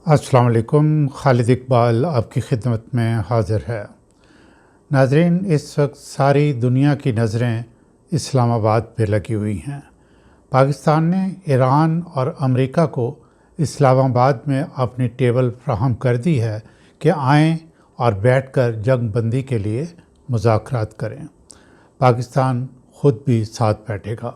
अस्सलाम वालेकुम। खालिद इकबाल आपकी खिदमत में हाज़िर है। नाज़रीन, इस वक्त सारी दुनिया की नज़रें इस्लामाबाद पे लगी हुई हैं। पाकिस्तान ने ईरान और अमेरिका को इस्लामाबाद में अपनी टेबल फ्राहम कर दी है कि आएँ और बैठकर जंग बंदी के लिए मुज़ाकरात करें। पाकिस्तान ख़ुद भी साथ बैठेगा।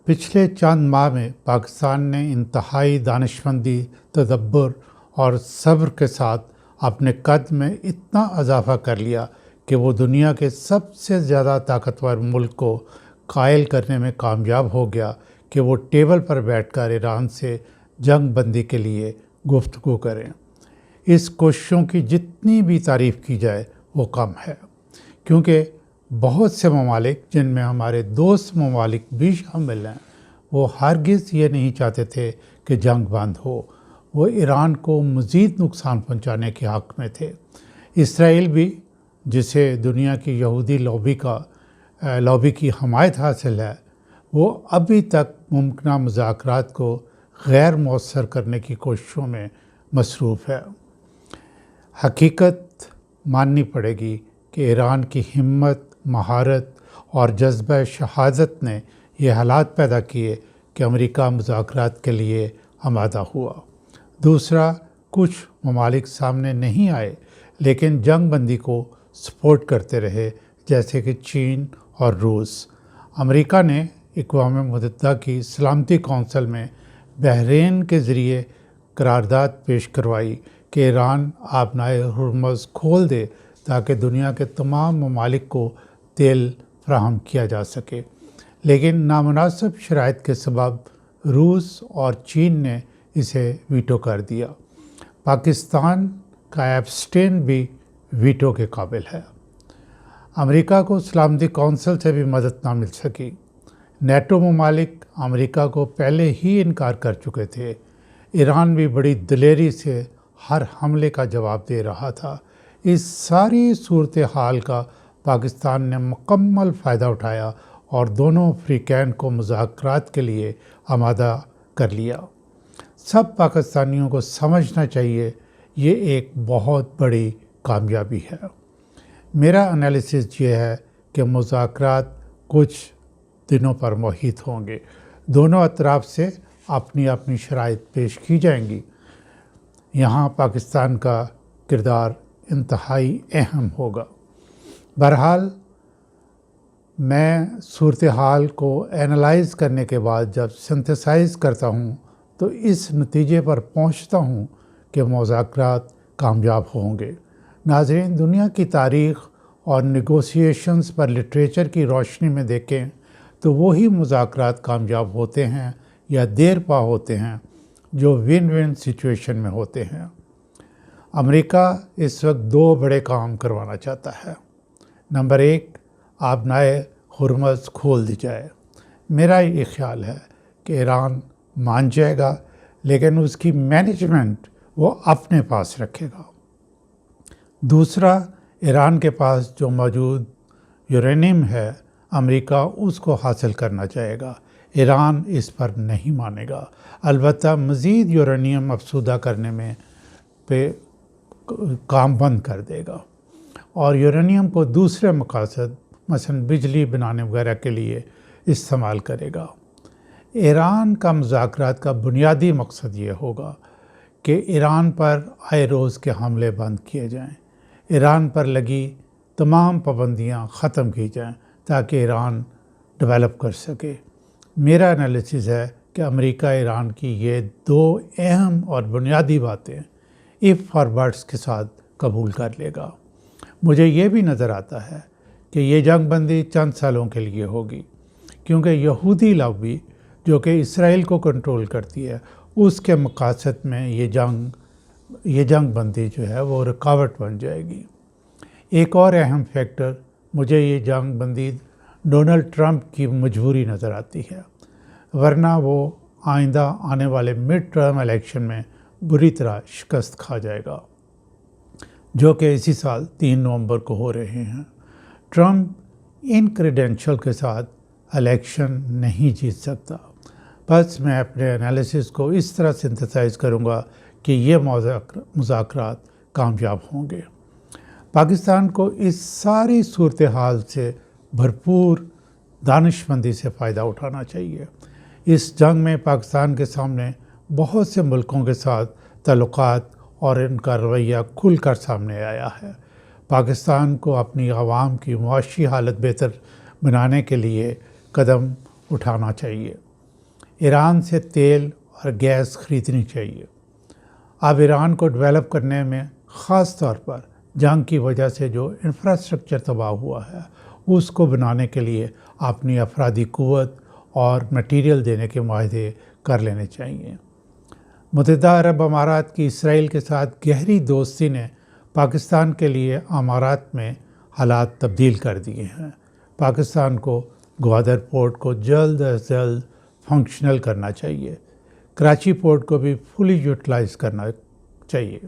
पिछले चंद माह में पाकिस्तान ने इंतहाई दानिशमंदी, तदब्बर और सब्र के साथ अपने कद में इतना इजाफ़ा कर लिया कि वो दुनिया के सबसे ज़्यादा ताकतवर मुल्क को कायल करने में कामयाब हो गया कि वो टेबल पर बैठकर ईरान से जंग बंदी के लिए गुफ्तगू करें। इस कोशिशों की जितनी भी तारीफ़ की जाए वो कम है, क्योंकि बहुत से ममालिक, जिनमें हमारे दोस्त ममालिक भी शामिल हैं, वो हरगिज़ ये नहीं चाहते थे कि जंग बंद हो। वो ईरान को मज़ीद नुकसान पहुंचाने के हक़ में थे। इसराइल भी, जिसे दुनिया की यहूदी लॉबी की हमायत हासिल है, वो अभी तक मुमकिन मुज़ाकरात को गैर मौसर करने की कोशिशों में मसरूफ़ है। हकीकत माननी पड़ेगी कि ईरान की हिम्मत, महारत और जज्बा शहादत ने ये हालात पैदा किए कि अमेरिका मुज़ाकरात के लिए आमादा हुआ। दूसरा, कुछ ममालिक सामने नहीं आए लेकिन जंग बंदी को सपोर्ट करते रहे, जैसे कि चीन और रूस। अमेरिका ने अक़वाम मुत्तहिदा की सलामती कौंसिल में बहरीन के ज़रिए करारदाद पेश करवाई कि ईरान आबनाए हुर्मुज़ खोल दे ताकि दुनिया के तमाम ममालिक को तेल फराहम किया जा सके, लेकिन नामुनासिब शराइत के सबब रूस और चीन ने इसे वीटो कर दिया। पाकिस्तान का एब्स्टेन भी वीटो के काबिल है। अमेरिका को सलामती कौंसिल से भी मदद ना मिल सकी। नेटो ममालिक अमेरिका को पहले ही इनकार कर चुके थे। ईरान भी बड़ी दिलेरी से हर हमले का जवाब दे रहा था। इस सारी सूरत हाल का पाकिस्तान ने मुकम्मल फ़ायदा उठाया और दोनों अफ्रीकैन को मुज़ाकरात के लिए आमादा कर लिया। सब पाकिस्तानियों को समझना चाहिए ये एक बहुत बड़ी कामयाबी है। मेरा एनालिसिस ये है कि मुज़ाकरात कुछ दिनों पर मुहित होंगे। दोनों अतराफ से अपनी अपनी शराइत पेश की जाएंगी। यहाँ पाकिस्तान का किरदार इंतहाई अहम होगा। बहरहाल, मैं सूरत हाल को एनालाइज़ करने के बाद जब सिंथेसाइज़ करता हूँ तो इस नतीजे पर पहुँचता हूँ कि मुज़ाकरात कामयाब होंगे। नाज़रीन, दुनिया की तारीख़ और नेगोशिएशंस पर लिटरेचर की रोशनी में देखें तो वही मुज़ाकरात कामयाब होते हैं या देर पा होते हैं जो विन विन सिचुएशन में होते हैं। अमेरिका इस वक्त दो बड़े काम करवाना चाहता है। नंबर एक, आबनाए हुर्मुज़ खोल दी जाए। मेरा ये ख्याल है कि ईरान मान जाएगा, लेकिन उसकी मैनेजमेंट वो अपने पास रखेगा। दूसरा, ईरान के पास जो मौजूद यूरेनियम है, अमेरिका उसको हासिल करना चाहेगा। ईरान इस पर नहीं मानेगा। अलबत्ता मज़ीद यूरेनियम अफसूदा करने में पे काम बंद कर देगा और यूरेनियम को दूसरे मकासद, मसलन बिजली बनाने वगैरह के लिए इस्तेमाल करेगा। ईरान का मुज़ाकरात का बुनियादी मकसद ये होगा कि ईरान पर आए रोज़ के हमले बंद किए जाएं, ईरान पर लगी तमाम पाबंदियां ख़त्म की जाएं ताकि ईरान डेवलप कर सके। मेरा एनालिसिस है कि अमेरिका ईरान की ये दो अहम और बुनियादी बातें इफ़ और बट्स के साथ कबूल कर लेगा। मुझे ये भी नज़र आता है कि ये जंग बंदी चंद सालों के लिए होगी, क्योंकि यहूदी लॉबी जो कि इसराइल को कंट्रोल करती है, उसके मकासद में ये जंग बंदी जो है वो रुकावट बन जाएगी। एक और अहम फैक्टर, मुझे ये जंग बंदी डोनाल्ड ट्रंप की मजबूरी नज़र आती है, वरना वो आइंदा आने वाले मिड टर्म इलेक्शन में बुरी तरह शिकस्त खा जाएगा, जो कि इसी साल 3 नवंबर को हो रहे हैं। ट्रंप इन क्रेडेंशियल के साथ इलेक्शन नहीं जीत सकता। बस मैं अपने एनालिसिस को इस तरह सिंथेसाइज़ करूँगा کہ یہ مذاکرات کامیاب ہوں گے۔ پاکستان کو اس ساری صورتحال سے بھرپور دانشمندی سے فائدہ اٹھانا چاہیے۔ اس جنگ میں پاکستان کے سامنے بہت سے ملکوں کے ساتھ تعلقات اور ان کا رویہ کھل کر سامنے آیا ہے۔ پاکستان کو اپنی عوام کی معاشی حالت بہتر بنانے کے لیے قدم اٹھانا چاہیے۔ ایران سے تیل اور گیس خریدنی چاہیے۔ اب ایران کو ڈیولپ کرنے میں خاص طور پر جنگ کی وجہ سے جو انفراسٹرکچر تباہ ہوا ہے اس کو بنانے کے لیے اپنی افرادی قوت اور مٹیریل دینے کے معاہدے کر لینے چاہیے۔ متحدہ عرب امارات کی اسرائیل کے ساتھ گہری دوستی نے پاکستان کے لیے امارات میں حالات تبدیل کر دیے ہیں۔ پاکستان کو گوادر پورٹ کو جلد از جلد فنکشنل کرنا چاہیے۔ کراچی پورٹ کو بھی فلی یوٹیلائز کرنا چاہیے۔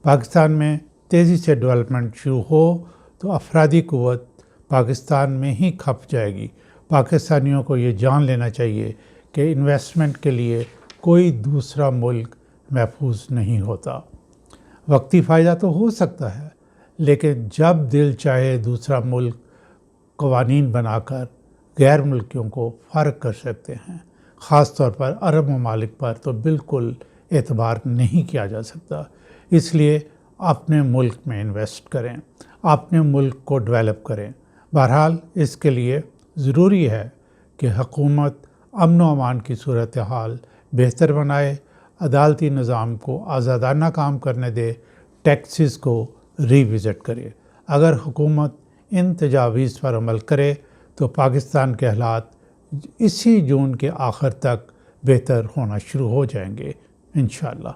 پاکستان میں تیزی سے ڈیولپمنٹ شروع ہو تو افرادی قوت پاکستان میں ہی کھپ جائے گی۔ پاکستانیوں کو یہ جان لینا چاہیے کہ انویسٹمنٹ کے لیے کوئی دوسرا ملک محفوظ نہیں ہوتا۔ وقتی فائدہ تو ہو سکتا ہے، لیکن جب دل چاہے دوسرا ملک قوانین بنا کر غیر ملکیوں کو فارغ کر سکتے ہیں۔ خاص طور پر عرب ممالک پر تو بالکل اعتبار نہیں کیا جا سکتا۔ اس لیے اپنے ملک میں انویسٹ کریں، اپنے ملک کو ڈیولپ کریں۔ بہرحال اس کے لیے ضروری ہے کہ حکومت امن و امان کی صورتحال بہتر بنائے، عدالتی نظام کو آزادانہ کام کرنے دے، ٹیکسز کو ری وزٹ کرے۔ اگر حکومت ان تجاویز پر عمل کرے تو پاکستان کے حالات اسی جون کے آخر تک بہتر ہونا شروع ہو جائیں گے انشاءاللہ۔